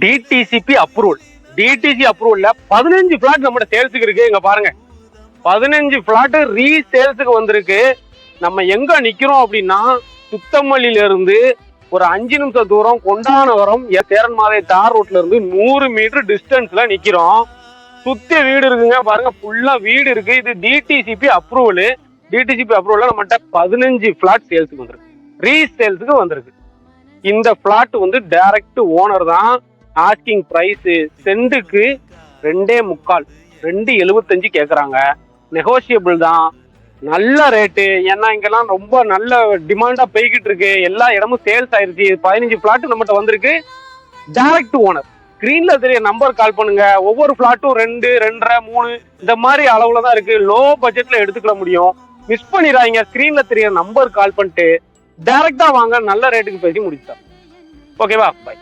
DTCP approval. DTC அப்ரூவல்ல 15 plot நம்ம சேல்ஸுக்கு இருக்கு. இங்க பாருங்க, 15 பிளாட் ரீசேல்ஸுக்கு வந்திருக்கு. நம்ம எங்க நிக்கிறோம் அப்படின்னா, சுத்தமல்லியில இருந்து ஒரு 5 நிமிஷம் தூரம் கொண்டானவரம் சேரன்மாதை தார் ரோட்ல இருந்து 100 மீட்டர் டிஸ்டன்ஸ்ல நிக்கிறோம். சுத்தி வீடு இருக்குங்க, பாருங்க ஃபுல்லா வீடு இருக்கு. இது டிடிசிபி அப்ரூவல். டிடிசிபி அப்ரூவல்ல நம்மகிட்ட 15 பிளாட் சேல்ஸுக்கு வந்திருக்கு, ரீசேல்ஸுக்கு வந்திருக்கு. இந்த பிளாட் வந்து டைரக்ட் ஓனர் தான். ஆஸ்கிங் பிரைஸ் சென்ட்டுக்கு 2.25, 2.75 கேக்குறாங்க. நெகோசியபிள் தான், நல்ல ரேட்டு. ஏன்னா இங்கெல்லாம் ரொம்ப நல்ல டிமாண்டா போய்கிட்டு இருக்கு, எல்லா இடமும் சேல்ஸ் ஆயிருச்சு. 15 பிளாட் நம்மகிட்ட வந்திருக்கு. Direct owner. ஸ்கிரீன்ல தெரிய நம்பர் கால் பண்ணுங்க. ஒவ்வொரு பிளாட்டும் 2, 2.5, 3 இந்த மாதிரி அளவுல தான் இருக்கு. லோ பட்ஜெட்ல எடுத்துக்க முடியும். மிஸ் பண்ணிடாதீங்க. ஸ்கிரீன்ல தெரிய நம்பர் கால் பண்ணிட்டு டைரக்டா வாங்க, நல்ல ரேட்டுக்கு பேசி முடிச்சுட்டா. ஓகேவா, பாய்.